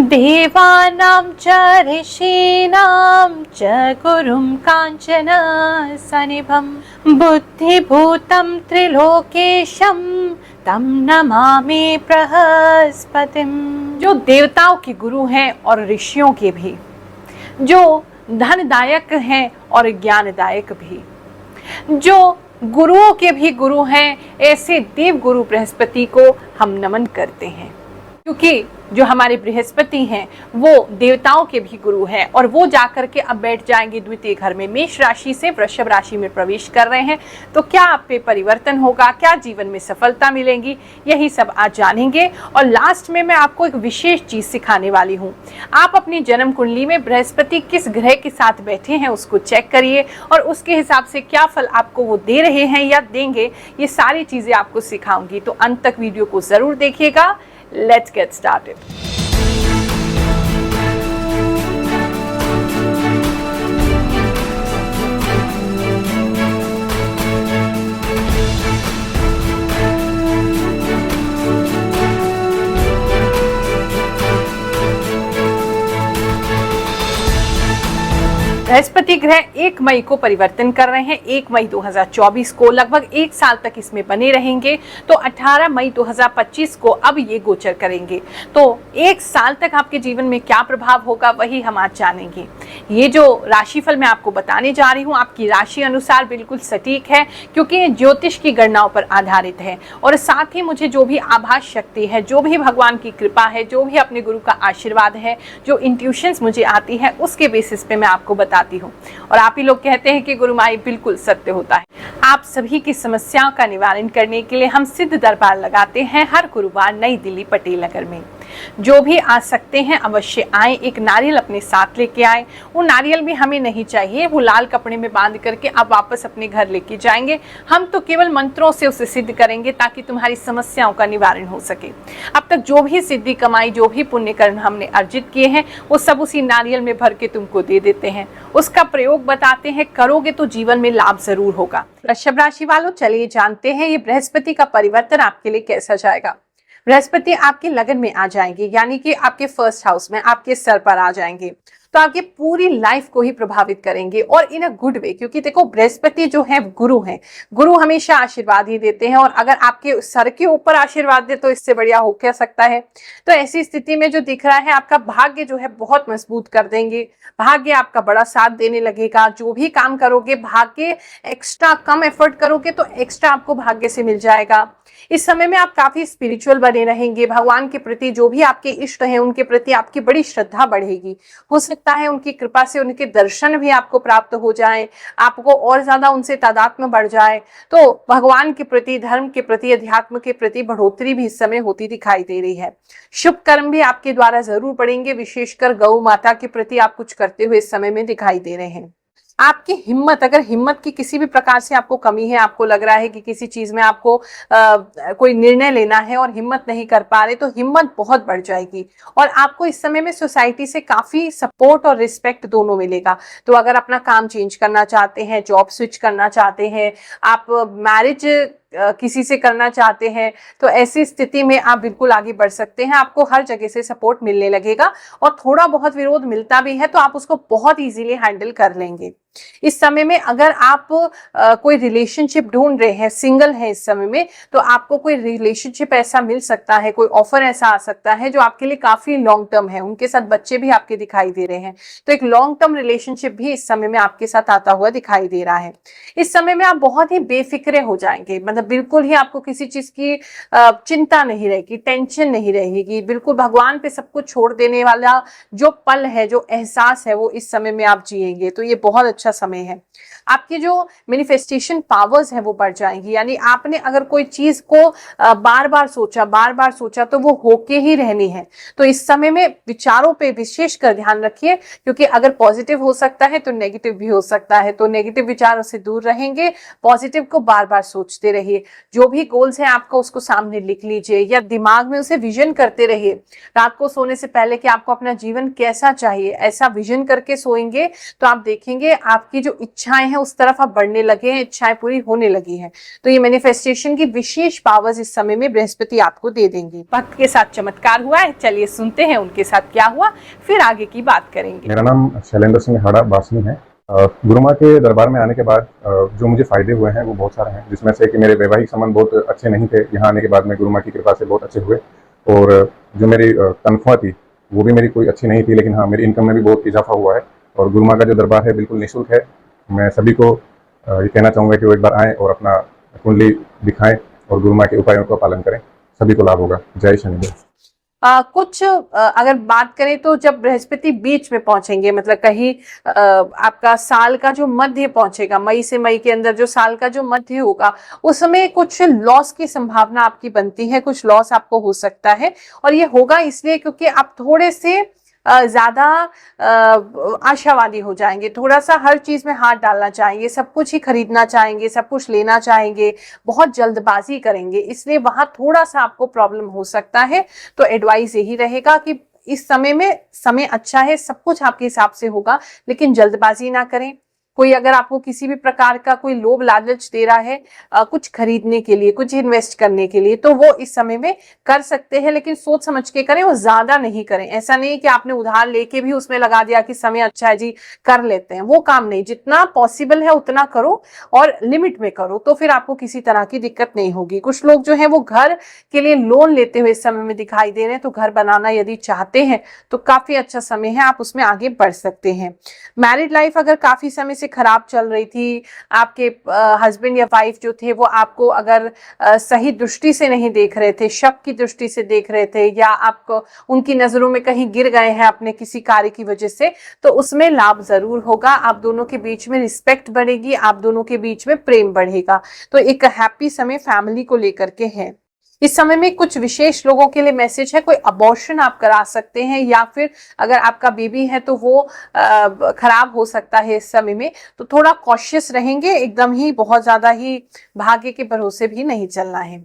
देवानां च ऋषीणां च गुरुं काञ्चन सनिभं बुद्धिभूतं त्रिलोकेशं तं नमामि बृहस्पतिं। जो देवताओं के गुरु हैं और ऋषियों के भी, जो धनदायक हैं और ज्ञानदायक भी, जो गुरुओं के भी गुरु हैं, ऐसे देव गुरु बृहस्पति को हम नमन करते हैं। क्योंकि जो हमारे बृहस्पति हैं वो देवताओं के भी गुरु हैं और वो जाकर के अब बैठ जाएंगे द्वितीय घर में, मेष राशि से वृषभ राशि में प्रवेश कर रहे हैं। तो क्या आप पे परिवर्तन होगा, क्या जीवन में सफलता मिलेगी, यही सब आज जानेंगे। और लास्ट में मैं आपको एक विशेष चीज सिखाने वाली हूँ। आप अपनी जन्म कुंडली में बृहस्पति किस ग्रह के साथ बैठे हैं उसको चेक करिए और उसके हिसाब से क्या फल आपको वो दे रहे हैं या देंगे, ये सारी चीजें आपको सिखाऊंगी। तो अंत तक वीडियो को जरूर देखिएगा। Let's get started. बृहस्पति ग्रह 1 मई को परिवर्तन कर रहे हैं। 1 मई 2024 को लगभग 1 साल तक इसमें बने रहेंगे। तो 18 मई 2025 को अब ये गोचर करेंगे। तो 1 साल तक आपके जीवन में क्या प्रभाव होगा वही हम आज जानेंगे। ये जो राशिफल मैं आपको बताने जा रही हूँ आपकी राशि अनुसार बिल्कुल सटीक है, क्योंकि ये ज्योतिष की गणनाओं पर आधारित है और साथ ही मुझे जो भी आभास शक्ति है, जो भी भगवान की कृपा है, जो भी अपने गुरु का आशीर्वाद है, जो इंट्यूशंस मुझे आती है उसके बेसिस पे मैं आपको बताती हूँ। और आप ही लोग कहते हैं कि गुरुमाई बिल्कुल सत्य होता है। आप सभी की समस्याओं का निवारण करने के लिए हम सिद्ध दरबार लगाते हैं हर गुरुवार नई दिल्ली पटेल नगर में। जो भी आ सकते हैं अवश्य आए। एक नारियल अपने साथ लेके आए। वो नारियल भी हमें नहीं चाहिए, वो लाल कपड़े में बांध करके आप वापस अपने घर लेके जाएंगे। हम तो केवल मंत्रों से उसे सिद्ध करेंगे ताकि तुम्हारी समस्याओं का निवारण हो सके। अब तक जो भी सिद्धि कमाई, जो भी पुण्य कर्म हमने अर्जित किए हैं वो सब उसी नारियल में भर के तुमको दे देते हैं। उसका प्रयोग बताते हैं, करोगे तो जीवन में लाभ जरूर होगा। वृषभ राशि वालों, चलिए जानते हैं ये बृहस्पति का परिवर्तन आपके लिए कैसा जाएगा। बृहस्पति आपके लगन में आ जाएंगे, यानी कि आपके फर्स्ट हाउस में, आपके सर पर आ जाएंगे। तो आपकी पूरी लाइफ को ही प्रभावित करेंगे और इन अ गुड वे। क्योंकि देखो बृहस्पति जो है गुरु हैं, गुरु हमेशा आशीर्वाद ही देते हैं और अगर आपके सर के ऊपर आशीर्वाद दे तो इससे बढ़िया हो क्या सकता है। तो ऐसी स्थिति में जो दिख रहा है आपका भाग्य जो है बहुत मजबूत कर देंगे। भाग्य आपका बड़ा साथ देने लगेगा। जो भी काम करोगे भाग्य, एक्स्ट्रा कम एफर्ट करोगे तो एक्स्ट्रा आपको भाग्य से मिल जाएगा। इस समय में आप काफी स्पिरिचुअल बने रहेंगे। भगवान के प्रति जो भी आपके इष्ट हैं उनके प्रति आपकी बड़ी श्रद्धा बढ़ेगी। हो सकता है उनकी कृपा से उनके दर्शन भी आपको प्राप्त हो जाए, आपको और ज्यादा उनसे तादात्म्य बढ़ जाए। तो भगवान के प्रति, धर्म के प्रति, अध्यात्म के प्रति बढ़ोतरी भी इस समय होती दिखाई दे रही है। शुभ कर्म भी आपके द्वारा जरूर बढ़ेंगे। विशेषकर गौ माता के प्रति आप कुछ करते हुए इस समय में दिखाई दे रहे हैं। आपकी हिम्मत, अगर हिम्मत की किसी भी प्रकार से आपको कमी है, आपको लग रहा है कि किसी चीज में आपको कोई निर्णय लेना है और हिम्मत नहीं कर पा रहे, तो हिम्मत बहुत बढ़ जाएगी और आपको इस समय में सोसाइटी से काफी सपोर्ट और रिस्पेक्ट दोनों मिलेगा। तो अगर अपना काम चेंज करना चाहते हैं, जॉब स्विच करना चाहते हैं, आप मैरिज किसी से करना चाहते हैं, तो ऐसी स्थिति में आप बिल्कुल आगे बढ़ सकते हैं। आपको हर जगह से सपोर्ट मिलने लगेगा और थोड़ा बहुत विरोध मिलता भी है तो आप उसको बहुत इजीली हैंडल कर लेंगे। इस समय में अगर आप कोई रिलेशनशिप ढूंढ रहे हैं, सिंगल है इस समय में, तो आपको कोई रिलेशनशिप ऐसा मिल सकता है, कोई ऑफर ऐसा आ सकता है जो आपके लिए काफी लॉन्ग टर्म है। उनके साथ बच्चे भी आपके दिखाई दे रहे हैं, तो एक लॉन्ग टर्म रिलेशनशिप भी इस समय में आपके साथ आता हुआ दिखाई दे रहा है। इस समय में आप बहुत ही बेफिक्रे हो जाएंगे, मतलब बिल्कुल ही आपको किसी चीज की चिंता नहीं रहेगी, टेंशन नहीं रहेगी। बिल्कुल भगवान पे सब कुछ छोड़ देने वाला जो पल है, जो एहसास है, वो इस समय में आप जिएंगे। तो ये बहुत अच्छा समय है। आपकी जो मैनिफेस्टेशन पावर्स है वो बढ़ जाएंगी। यानी आपने अगर कोई चीज को बार बार सोचा तो वो होके ही रहनी है। तो इस समय में विचारों पे विशेषकर ध्यान रखिए, क्योंकि अगर पॉजिटिव हो सकता है तो नेगेटिव भी हो सकता है। तो नेगेटिव विचारों से दूर रहेंगे, पॉजिटिव को बार बार सोचते रहिए। रहिए। जो भी गोल्स है आपका उसको सामने लिख लीजिए या दिमाग में उसे विजन करते रहिए। रात को सोने से पहले कि आपको अपना जीवन कैसा चाहिए, ऐसा विजन करके सोएंगे तो आप देखेंगे आपकी जो इच्छाएं हैं उस तरफ आप बढ़ने लगे हैं, इच्छाएं पूरी होने लगी हैं। तो ये मैनिफेस्टेशन की विशेष पावर्स इस समय में बृहस्पति आपको दे देंगे। भक्त के साथ चमत्कार हुआ है, चलिए सुनते हैं उनके साथ क्या हुआ, फिर आगे की बात करेंगे। मेरा नाम शैलेंद्र सिंह हाड़ा बासनी है। गुरु माँ के दरबार में आने के बाद जो मुझे फायदे हुए हैं वो बहुत सारे हैं, जिसमें से कि मेरे वैवाहिक संबंध बहुत अच्छे नहीं थे। यहाँ आने के बाद में गुरु माँ की कृपा से बहुत अच्छे हुए, और जो मेरी तनख्वाह थी वो भी मेरी कोई अच्छी नहीं थी, लेकिन हाँ मेरी इनकम में भी बहुत इजाफा हुआ है। और गुरु माँ का जो दरबार है बिल्कुल निःशुल्क है। मैं सभी को ये कहना चाहूँगा कि वो एक बार आएँ और अपना कुंडली दिखाएं और गुरु माँ के उपायों का पालन करें, सभी को लाभ होगा। जय शनिदेव। अगर बात करें तो जब बृहस्पति बीच में पहुंचेंगे, मतलब कहीं आपका साल का जो मध्य पहुंचेगा, मई से मई के अंदर जो साल का जो मध्य होगा, उस समय कुछ लॉस की संभावना आपकी बनती है, कुछ लॉस आपको हो सकता है। और ये होगा इसलिए क्योंकि आप थोड़े से ज्यादा आशावादी हो जाएंगे, थोड़ा सा हर चीज में हाथ डालना चाहेंगे, सब कुछ ही खरीदना चाहेंगे, सब कुछ लेना चाहेंगे, बहुत जल्दबाजी करेंगे, इसलिए वहां थोड़ा सा आपको प्रॉब्लम हो सकता है। तो एडवाइस यही रहेगा कि इस समय में समय अच्छा है, सब कुछ आपके हिसाब से होगा, लेकिन जल्दबाजी ना करें। कोई अगर आपको किसी भी प्रकार का कोई लोभ लालच दे रहा है कुछ खरीदने के लिए, कुछ इन्वेस्ट करने के लिए, तो वो इस समय में कर सकते हैं, लेकिन सोच समझ के करें, वो ज्यादा नहीं करें। ऐसा नहीं कि आपने उधार लेके भी उसमें लगा दिया कि समय अच्छा है जी कर लेते हैं, वो काम नहीं। जितना पॉसिबल है उतना करो और लिमिट में करो, तो फिर आपको किसी तरह की दिक्कत नहीं होगी। कुछ लोग जो है वो घर के लिए लोन लेते हुए इस समय में दिखाई दे रहे हैं, तो घर बनाना यदि चाहते हैं तो काफी अच्छा समय है, आप उसमें आगे बढ़ सकते हैं। मैरिड लाइफ अगर काफी समय से खराब चल रही थी, आपके हस्बैंड या वाइफ जो थे वो आपको अगर सही दृष्टि से नहीं देख रहे थे, शक की दृष्टि से देख रहे थे, या आपको उनकी नजरों में कहीं गिर गए हैं अपने किसी कार्य की वजह से, तो उसमें लाभ जरूर होगा। आप दोनों के बीच में रिस्पेक्ट बढ़ेगी, आप दोनों के बीच में प्रेम बढ़ेगा। तो एक हैप्पी समय फैमिली को लेकर के है। इस समय में कुछ विशेष लोगों के लिए मैसेज है, कोई अबॉर्शन आप करा सकते हैं, या फिर अगर आपका बेबी है तो वो खराब हो सकता है इस समय में, तो थोड़ा कॉशियस रहेंगे, एकदम ही बहुत ज्यादा ही भाग्य के भरोसे भी नहीं चलना है।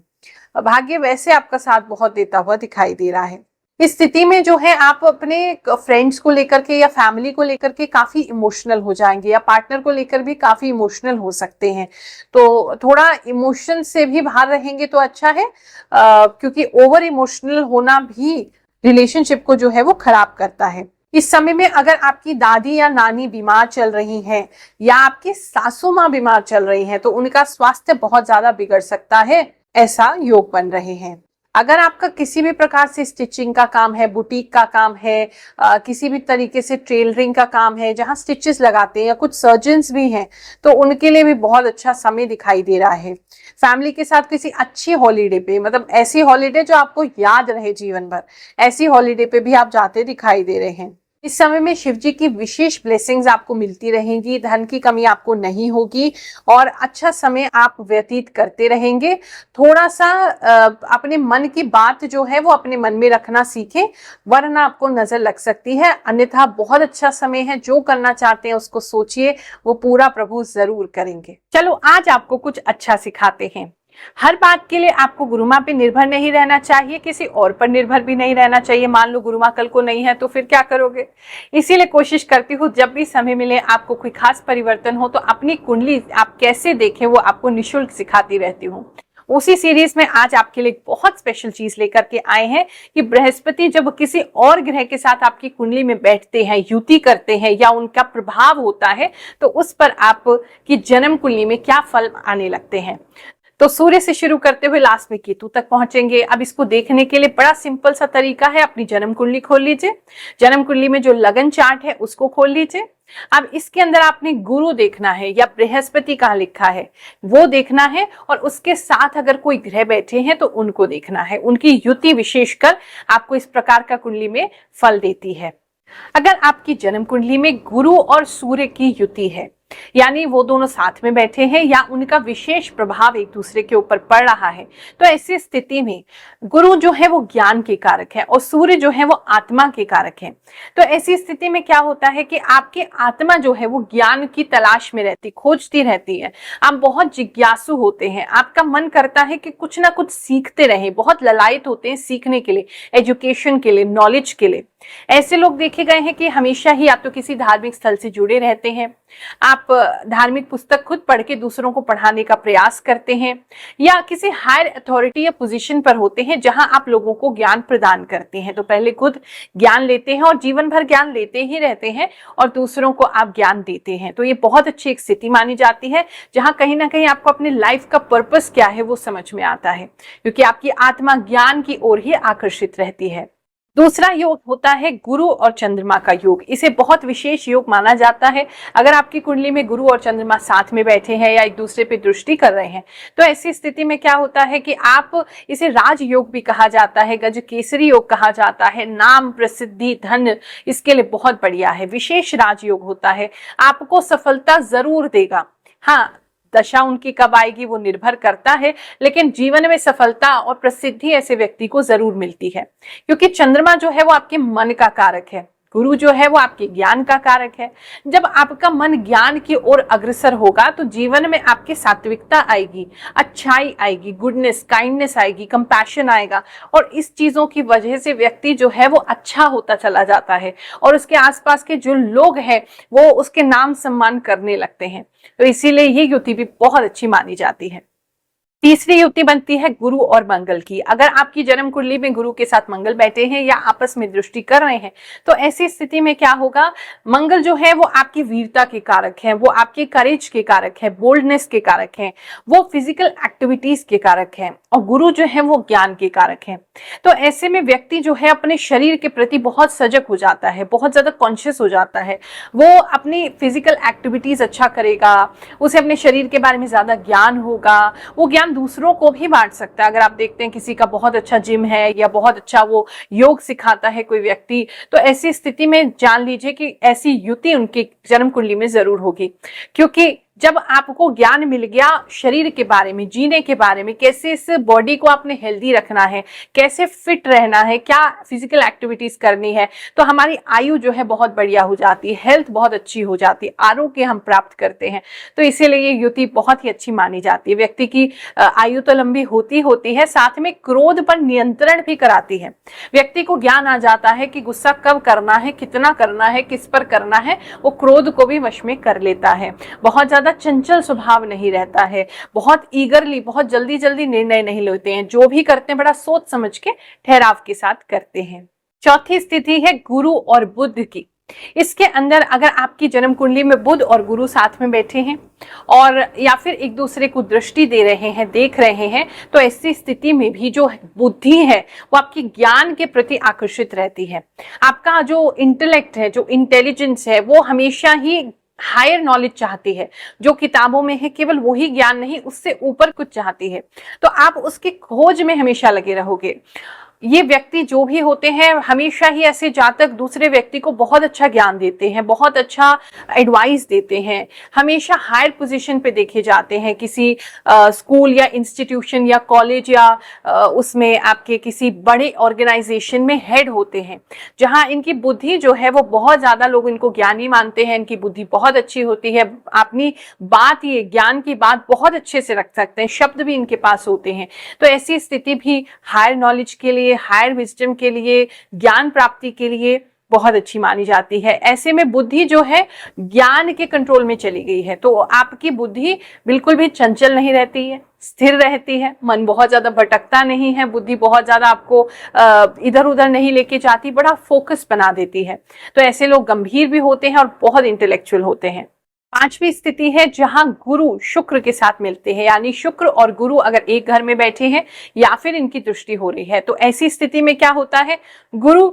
भाग्य वैसे आपका साथ बहुत देता हुआ दिखाई दे रहा है। इस स्थिति में जो है आप अपने फ्रेंड्स को लेकर के या फैमिली को लेकर के काफी इमोशनल हो जाएंगे, या पार्टनर को लेकर भी काफी इमोशनल हो सकते हैं। तो थोड़ा इमोशन से भी बाहर रहेंगे तो अच्छा है, क्योंकि ओवर इमोशनल होना भी रिलेशनशिप को जो है वो खराब करता है। इस समय में अगर आपकी दादी या नानी बीमार चल रही हैं, या आपकी सासू माँ बीमार चल रही हैं, तो उनका स्वास्थ्य बहुत ज्यादा बिगड़ सकता है, ऐसा योग बन रहे हैं। अगर आपका किसी भी प्रकार से स्टिचिंग का काम है, बुटीक का काम है, किसी भी तरीके से टेलरिंग का काम है जहां स्टिचेस लगाते हैं, या कुछ सर्जन्स भी हैं, तो उनके लिए भी बहुत अच्छा समय दिखाई दे रहा है। फैमिली के साथ किसी अच्छी हॉलीडे पे, मतलब ऐसी हॉलीडे जो आपको याद रहे जीवन भर, ऐसी हॉलीडे पे भी आप जाते दिखाई दे रहे हैं। इस समय में शिव जी की विशेष ब्लेसिंग्स आपको मिलती रहेंगी, धन की कमी आपको नहीं होगी, और अच्छा समय आप व्यतीत करते रहेंगे। थोड़ा सा अपने मन की बात जो है वो अपने मन में रखना सीखें, वरना आपको नजर लग सकती है। अन्यथा बहुत अच्छा समय है, जो करना चाहते हैं उसको सोचिए, वो पूरा प्रभु जरूर करेंगे। चलो आज आपको कुछ अच्छा सिखाते हैं। हर बात के लिए आपको गुरु माँ पे निर्भर नहीं रहना चाहिए, किसी और पर निर्भर भी नहीं रहना चाहिए। मान लो गुरु माँ कल को नहीं है तो फिर क्या करोगे। इसीलिए कोशिश करती हूँ जब भी समय मिले, आपको कोई खास परिवर्तन हो तो अपनी कुंडली आप कैसे देखें वो आपको निःशुल्क सिखाती रहती हूँ। उसी सीरीज में आज आपके लिए बहुत स्पेशल चीज लेकर के आए हैं कि बृहस्पति जब किसी और ग्रह के साथ आपकी कुंडली में बैठते हैं, युति करते हैं, या उनका प्रभाव होता है, तो उस पर आपकी जन्म कुंडली में क्या फल आने लगते हैं। तो सूर्य से शुरू करते हुए लास्ट में केतु तक पहुंचेंगे। अब इसको देखने के लिए बड़ा सिंपल सा तरीका है, अपनी जन्म कुंडली खोल लीजिए, जन्म कुंडली में जो लगन चार्ट है उसको खोल लीजिए। अब इसके अंदर आपने गुरु देखना है या बृहस्पति कहाँ लिखा है वो देखना है, और उसके साथ अगर कोई ग्रह बैठे हैं तो उनको देखना है। उनकी युति विशेषकर आपको इस प्रकार का कुंडली में फल देती है। अगर आपकी जन्म कुंडली में गुरु और सूर्य की युति है यानी वो दोनों साथ में बैठे हैं या उनका विशेष प्रभाव एक दूसरे के ऊपर पड़ रहा है, तो ऐसी स्थिति में गुरु जो है वो ज्ञान के कारक है और सूर्य जो है वो आत्मा के कारक है। तो ऐसी स्थिति में क्या होता है कि आपकी आत्मा जो है वो ज्ञान की तलाश में रहती, खोजती रहती है। आप बहुत जिज्ञासु होते हैं, आपका मन करता है कि कुछ ना कुछ सीखते रहे, बहुत ललायत होते हैं सीखने के लिए, एजुकेशन के लिए, नॉलेज के लिए। ऐसे लोग देखे गए हैं कि हमेशा ही आप तो किसी धार्मिक स्थल से जुड़े रहते हैं, आप धार्मिक पुस्तक खुद पढ़ के दूसरों को पढ़ाने का प्रयास करते हैं, या किसी हायर अथॉरिटी या पोजीशन पर होते हैं जहां आप लोगों को ज्ञान प्रदान करते हैं। तो पहले खुद ज्ञान लेते हैं और जीवन भर ज्ञान लेते ही रहते हैं और दूसरों को आप ज्ञान देते हैं। तो ये बहुत अच्छी एक स्थिति मानी जाती है जहां कहीं ना कहीं आपको अपने लाइफ का पर्पस क्या है वो समझ में आता है, क्योंकि आपकी आत्मा ज्ञान की ओर ही आकर्षित रहती है। दूसरा योग होता है गुरु और चंद्रमा का योग। इसे बहुत विशेष योग माना जाता है। अगर आपकी कुंडली में गुरु और चंद्रमा साथ में बैठे हैं या एक दूसरे पे दृष्टि कर रहे हैं, तो ऐसी स्थिति में क्या होता है कि आप इसे राजयोग भी कहा जाता है, गज केसरी योग कहा जाता है। नाम, प्रसिद्धि, धन इसके लिए बहुत बढ़िया है, विशेष राजयोग होता है, आपको सफलता जरूर देगा। हाँ, दशा उनकी कब आएगी वो निर्भर करता है, लेकिन जीवन में सफलता और प्रसिद्धि ऐसे व्यक्ति को जरूर मिलती है, क्योंकि चंद्रमा जो है वो आपके मन का कारक है, गुरु जो है वो आपके ज्ञान का कारक है। जब आपका मन ज्ञान की ओर अग्रसर होगा तो जीवन में आपकी सात्विकता आएगी, अच्छाई आएगी, गुडनेस, काइंडनेस आएगी, कंपैशन आएगा, और इस चीजों की वजह से व्यक्ति जो है वो अच्छा होता चला जाता है और उसके आसपास के जो लोग हैं वो उसके नाम सम्मान करने लगते हैं। तो इसीलिए ये युति भी बहुत अच्छी मानी जाती है। तीसरी युति बनती है गुरु और मंगल की। अगर आपकी जन्म कुंडली में गुरु के साथ मंगल बैठे हैं या आपस में दृष्टि कर रहे हैं, तो ऐसी स्थिति में क्या होगा, मंगल जो है वो आपकी वीरता के कारक है, वो आपके करेज के कारक है, बोल्डनेस के कारक है, वो फिजिकल एक्टिविटीज के कारक है, और गुरु जो है वो ज्ञान के कारक है। तो ऐसे में व्यक्ति जो है अपने शरीर के प्रति बहुत सजग हो जाता है, बहुत ज्यादा कॉन्शियस हो जाता है, वो अपनी फिजिकल एक्टिविटीज अच्छा करेगा, उसे अपने शरीर के बारे में ज्यादा ज्ञान होगा, वो ज्ञान दूसरों को भी बांट सकता है। अगर आप देखते हैं किसी का बहुत अच्छा जिम है या बहुत अच्छा वो योग सिखाता है कोई व्यक्ति, तो ऐसी स्थिति में जान लीजिए कि ऐसी युति उनकी जन्म कुंडली में जरूर होगी, क्योंकि जब आपको ज्ञान मिल गया शरीर के बारे में, जीने के बारे में, कैसे इस बॉडी को आपने हेल्दी रखना है, कैसे फिट रहना है, क्या फिजिकल एक्टिविटीज करनी है, तो हमारी आयु जो है बहुत बढ़िया हो जाती है, हेल्थ बहुत अच्छी हो जाती है, आरोग्य हम प्राप्त करते हैं। तो इसीलिए ये युति बहुत ही अच्छी मानी जाती है। व्यक्ति की आयु तो लंबी होती है, साथ में क्रोध पर नियंत्रण भी कराती है। व्यक्ति को ज्ञान आ जाता है कि गुस्सा कब करना है, कितना करना है, किस पर करना है, वो क्रोध को भी वश में कर लेता है। बहुत ज्यादा चंचल स्वभाव नहीं रहता है, बहुत ईगरली, बहुत जल्दी जल्दी निर्णय नहीं लेते हैं, जो भी करते हैं बड़ा सोच समझ के ठहराव के साथ करते हैं। चौथी स्थिति है गुरु और बुध की। इसके अंदर अगर आपकी जन्म कुंडली में बुध और गुरु साथ में बैठे हैं और या फिर एक दूसरे को दृष्टि दे रहे हैं, देख रहे हैं, तो ऐसी स्थिति में भी जो बुद्धि है वो आपकी ज्ञान के प्रति आकर्षित रहती है। आपका जो इंटेलेक्ट है, जो इंटेलिजेंस है, वो हमेशा ही हायर नॉलेज चाहती है, जो किताबों में है केवल वही ज्ञान नहीं, उससे ऊपर कुछ चाहती है। तो आप उसकी खोज में हमेशा लगे रहोगे। ये व्यक्ति जो भी होते हैं, हमेशा ही ऐसे जातक दूसरे व्यक्ति को बहुत अच्छा ज्ञान देते हैं, बहुत अच्छा एडवाइस देते हैं, हमेशा हायर पोजीशन पे देखे जाते हैं, किसी स्कूल या इंस्टीट्यूशन या कॉलेज या उसमें आपके किसी बड़े ऑर्गेनाइजेशन में हेड होते हैं, जहां इनकी बुद्धि जो है वो बहुत ज्यादा, लोग इनको ज्ञानी मानते हैं, इनकी बुद्धि बहुत अच्छी होती है, अपनी बात, ये ज्ञान की बात बहुत अच्छे से रख सकते हैं, शब्द भी इनके पास होते हैं। तो ऐसी स्थिति भी हायर नॉलेज के लिए, हायर विजडम के लिए, ज्ञान प्राप्ति के लिए बहुत अच्छी मानी जाती है। ऐसे में बुद्धि जो है ज्ञान के कंट्रोल में चली गई है, तो आपकी बुद्धि बिल्कुल भी चंचल नहीं रहती है, स्थिर रहती है, मन बहुत ज्यादा भटकता नहीं है, बुद्धि बहुत ज्यादा आपको इधर उधर नहीं लेके जाती, बड़ा फोकस बना देती है। तो ऐसे लोग गंभीर भी होते हैं और बहुत इंटेलेक्चुअल होते हैं। पांचवी स्थिति है जहां गुरु शुक्र के साथ मिलते हैं, यानी शुक्र और गुरु अगर एक घर में बैठे हैं या फिर इनकी दृष्टि हो रही है, तो ऐसी स्थिति में क्या होता है, गुरु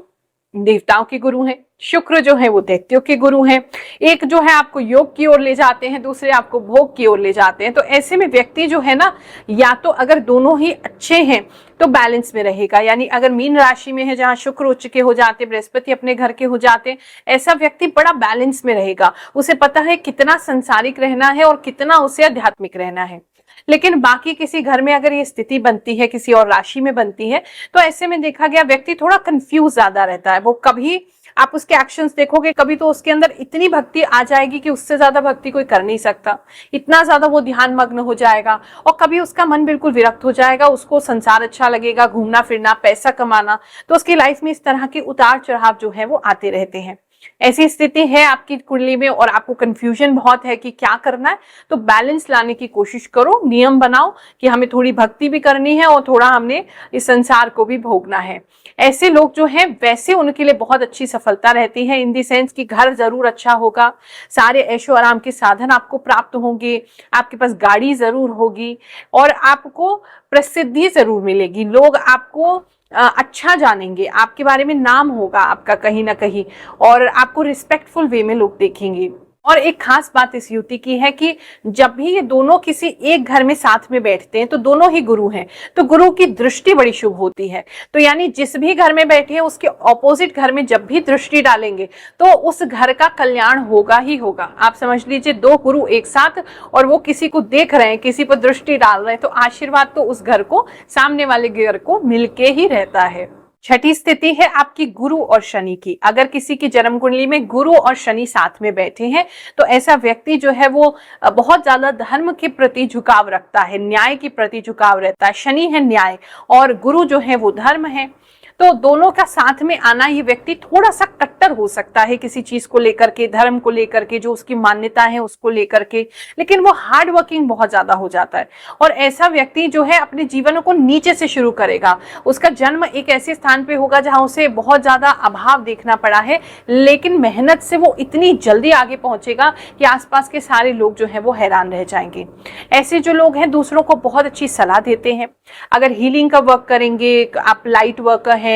देवताओं के गुरु हैं, शुक्र जो है वो दैत्यों के गुरु हैं। एक जो है आपको योग की ओर ले जाते हैं, दूसरे आपको भोग की ओर ले जाते हैं। तो ऐसे में व्यक्ति जो है ना, या तो अगर दोनों ही अच्छे हैं तो बैलेंस में रहेगा, यानी अगर मीन राशि में है जहां शुक्र उच्च के हो जाते, बृहस्पति अपने घर के हो जाते, ऐसा व्यक्ति बड़ा बैलेंस में रहेगा। उसे पता है कितना संसारिक रहना है और कितना उसे आध्यात्मिक रहना है। लेकिन बाकी किसी घर में अगर ये स्थिति बनती है, किसी और राशि में बनती है, तो ऐसे में देखा गया व्यक्ति थोड़ा कंफ्यूज ज्यादा रहता है। वो कभी आप उसके एक्शंस देखोगे, कभी तो उसके अंदर इतनी भक्ति आ जाएगी कि उससे ज्यादा भक्ति कोई कर नहीं सकता, इतना ज्यादा वो ध्यान मग्न हो जाएगा। और कभी उसका मन बिल्कुल विरक्त हो जाएगा, उसको संसार अच्छा लगेगा, घूमना फिरना, पैसा कमाना। तो उसकी लाइफ में इस तरह के उतार चढ़ाव जो है वो आते रहते हैं। ऐसी स्थिति है आपकी कुंडली में और आपको कंफ्यूजन बहुत है कि क्या करना है, तो बैलेंस लाने की कोशिश करो। नियम बनाओ कि हमें थोड़ी भक्ति भी करनी है और थोड़ा हमने इस संसार को भी भोगना है। ऐसे लोग जो हैं वैसे उनके लिए बहुत अच्छी सफलता रहती है, इन दी सेंस कि घर जरूर अच्छा होगा, सारे ऐशो आराम के साधन आपको प्राप्त होंगे, आपके पास गाड़ी जरूर होगी और आपको प्रसिद्धि जरूर मिलेगी। लोग आपको अच्छा जानेंगे, आपके बारे में नाम होगा आपका कहीं ना कहीं, और आपको रिस्पेक्टफुल वे में लोग देखेंगे। और एक खास बात इस युति की है कि जब भी ये दोनों किसी एक घर में साथ में बैठते हैं तो दोनों ही गुरु हैं, तो गुरु की दृष्टि बड़ी शुभ होती है। तो यानी जिस भी घर में बैठे हैं उसके ऑपोजिट घर में जब भी दृष्टि डालेंगे तो उस घर का कल्याण होगा ही होगा। आप समझ लीजिए, दो गुरु एक साथ और वो किसी को देख रहे हैं, किसी पर दृष्टि डाल रहे हैं, तो आशीर्वाद तो उस घर को, सामने वाले घर को मिलके ही रहता है। छठी स्थिति है आपकी गुरु और शनि की। अगर किसी की जन्म कुंडली में गुरु और शनि साथ में बैठे हैं तो ऐसा व्यक्ति जो है वो बहुत ज्यादा धर्म के प्रति झुकाव रखता है, न्याय के प्रति झुकाव रहता है। शनि है न्याय और गुरु जो है वो धर्म है, तो दोनों का साथ में आना, ये व्यक्ति थोड़ा सा कट्टर हो सकता है किसी चीज को लेकर के, धर्म को लेकर के, जो उसकी मान्यता है उसको लेकर के, लेकिन वो हार्ड वर्किंग बहुत ज्यादा हो जाता है। और ऐसा व्यक्ति जो है अपने जीवन को नीचे से शुरू करेगा। उसका जन्म एक ऐसे स्थान पे होगा जहां उसे बहुत ज्यादा अभाव देखना पड़ा है, लेकिन मेहनत से वो इतनी जल्दी आगे पहुंचेगा कि आसपास के सारे लोग जो है वो हैरान रह जाएंगे। ऐसे जो लोग हैं दूसरों को बहुत अच्छी सलाह देते हैं। अगर हीलिंग का वर्क करेंगे, आप लाइट वर्कर हैं,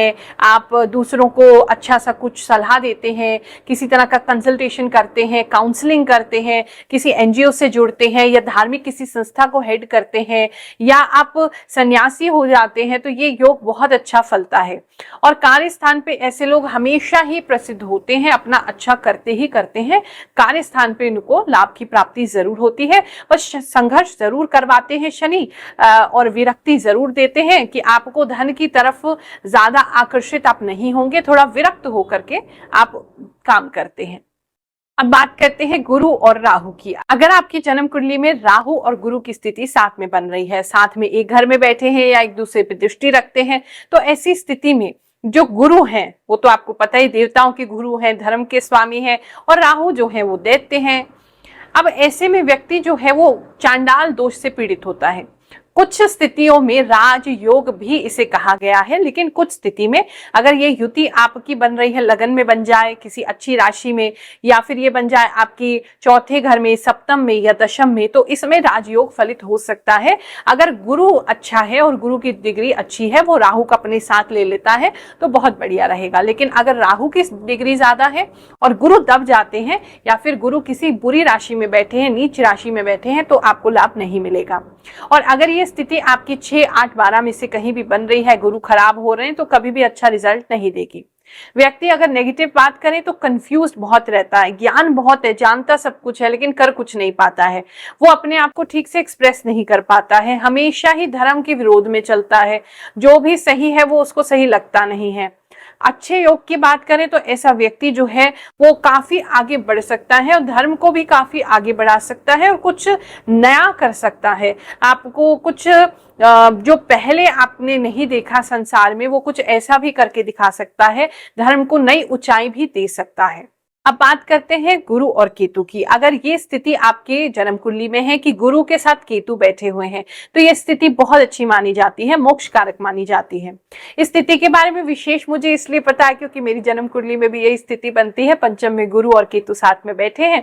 आप दूसरों को अच्छा सा कुछ सलाह देते हैं, किसी तरह का कंसल्टेशन करते हैं, काउंसलिंग करते हैं, किसी एनजीओ से जुड़ते हैं या धार्मिक किसी संस्था को हेड करते हैं, या आप सन्यासी हो जाते हैं, तो ये योग बहुत अच्छा फलता है। और कार्य स्थान पे ऐसे लोग हमेशा ही प्रसिद्ध होते हैं, अपना अच्छा करते ही करते हैं। कार्य स्थान पे इनको लाभ की प्राप्ति जरूर होती है, बस संघर्ष जरूर करवाते हैं शनि, और विरक्ति जरूर देते हैं कि आपको धन की तरफ ज्यादा आकर्षित आप नहीं होंगे, थोड़ा विरक्त होकर के आप काम करते हैं। अब बात करते हैं गुरु और राहु की। अगर आपकी जन्म कुंडली में राहु और गुरु की स्थिति साथ में बन रही है, साथ में एक घर में बैठे हैं या एक दूसरे पर दृष्टि रखते हैं, तो ऐसी स्थिति में जो गुरु हैं वो तो आपको पता ही देवताओं के गुरु हैं, धर्म के स्वामी हैं, और राहु जो है वो दैत्य हैं। अब ऐसे में व्यक्ति जो है वो चांडाल दोष से पीड़ित होता है। कुछ स्थितियों में राज योग भी इसे कहा गया है, लेकिन कुछ स्थिति में अगर ये युति आपकी बन रही है, लगन में बन जाए किसी अच्छी राशि में, या फिर ये बन जाए आपकी चौथे घर में, सप्तम में या दशम में, तो इसमें राजयोग फलित हो सकता है। अगर गुरु अच्छा है और गुरु की डिग्री अच्छी है, वो राहु का अपने साथ ले लेता है तो बहुत बढ़िया रहेगा। लेकिन अगर राहु की डिग्री ज्यादा है और गुरु दब जाते हैं, या फिर गुरु किसी बुरी राशि में बैठे हैं, नीच राशि में बैठे हैं, तो आपको लाभ नहीं मिलेगा। और अगर ये स्थिति आपकी 6, 8, 12 में से कहीं भी बन रही है, गुरु खराब हो रहे हैं, तो कभी भी अच्छा रिजल्ट नहीं देगी। व्यक्ति अगर नेगेटिव बात करे तो कंफ्यूज बहुत रहता है, ज्ञान बहुत है, जानता सब कुछ है, लेकिन कर कुछ नहीं पाता है। वो अपने आप को ठीक से एक्सप्रेस नहीं कर पाता है, हमेशा ही धर्म के विरोध में चलता है, जो भी सही है वो उसको सही लगता नहीं है। अच्छे योग की बात करें तो ऐसा व्यक्ति जो है वो काफी आगे बढ़ सकता है और धर्म को भी काफी आगे बढ़ा सकता है और कुछ नया कर सकता है। आपको कुछ जो पहले आपने नहीं देखा संसार में, वो कुछ ऐसा भी करके दिखा सकता है, धर्म को नई ऊंचाई भी दे सकता है। अब बात करते हैं गुरु और केतु की। अगर ये स्थिति आपके जन्म कुंडली में है कि गुरु के साथ केतु बैठे हुए हैं, तो ये स्थिति बहुत अच्छी मानी जाती है, मोक्ष कारक मानी जाती है। इस स्थिति के बारे में विशेष मुझे इसलिए पता है क्योंकि मेरी जन्म कुंडली में भी यही स्थिति बनती है, पंचम में गुरु और केतु साथ में बैठे हैं।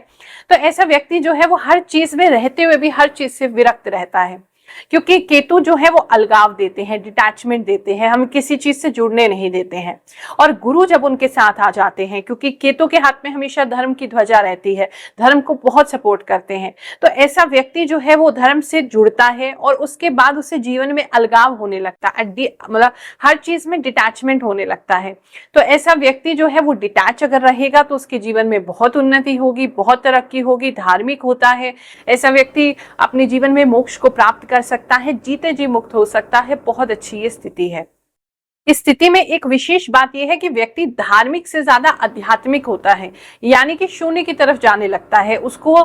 तो ऐसा व्यक्ति जो है वो हर चीज में रहते हुए भी हर चीज से विरक्त रहता है। क्योंकि केतु जो है वो अलगाव देते हैं, डिटैचमेंट देते हैं, हम किसी चीज से जुड़ने नहीं देते हैं। और गुरु जब उनके साथ आ जाते हैं, क्योंकि केतु के हाथ में हमेशा धर्म की ध्वजा रहती है, धर्म को बहुत सपोर्ट करते हैं, तो ऐसा व्यक्ति जो है वो धर्म से जुड़ता है और उसके बाद उसे जीवन में अलगाव होने लगता है, मतलब हर चीज में डिटैचमेंट होने लगता है। तो ऐसा व्यक्ति जो है वो डिटैच अगर रहेगा तो उसके जीवन में बहुत उन्नति होगी, बहुत तरक्की होगी, धार्मिक होता है, ऐसा व्यक्ति अपने जीवन में मोक्ष को प्राप्त कर सकता है, जीते जी मुक्त हो सकता है। बहुत अच्छी ये स्थिति है। इस स्थिति में एक विशेष बात यह है कि व्यक्ति धार्मिक से ज्यादा आध्यात्मिक होता है, यानी कि शून्य की तरफ जाने लगता है। उसको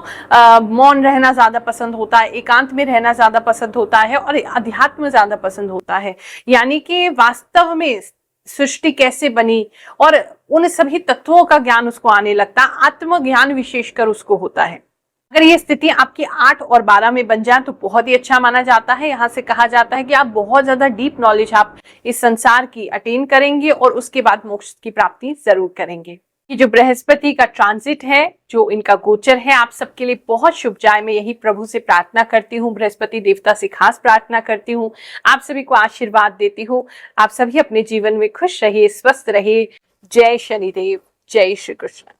मौन रहना ज्यादा पसंद होता है, एकांत में रहना ज्यादा पसंद होता है और अध्यात्म ज्यादा पसंद होता है, यानी कि वास्तव में सृष्टि कैसे बनी और उन सभी तत्वों का ज्ञान उसको आने लगता है, आत्मज्ञान विशेषकर उसको होता है। अगर ये स्थिति आपकी 8 और 12 में बन जाए तो बहुत ही अच्छा माना जाता है। यहाँ से कहा जाता है कि आप बहुत ज्यादा डीप नॉलेज आप इस संसार की अटेन करेंगे और उसके बाद मोक्ष की प्राप्ति जरूर करेंगे। ये जो बृहस्पति का ट्रांजिट है, जो इनका गोचर है, आप सबके लिए बहुत शुभ जाए। मैं यही प्रभु से प्रार्थना करती हूँ, बृहस्पति देवता से खास प्रार्थना करती हूँ, आप सभी को आशीर्वाद देती हूँ। आप सभी अपने जीवन में खुश रहिए, स्वस्थ रहिए। जय शनिदेव, जय श्री कृष्ण।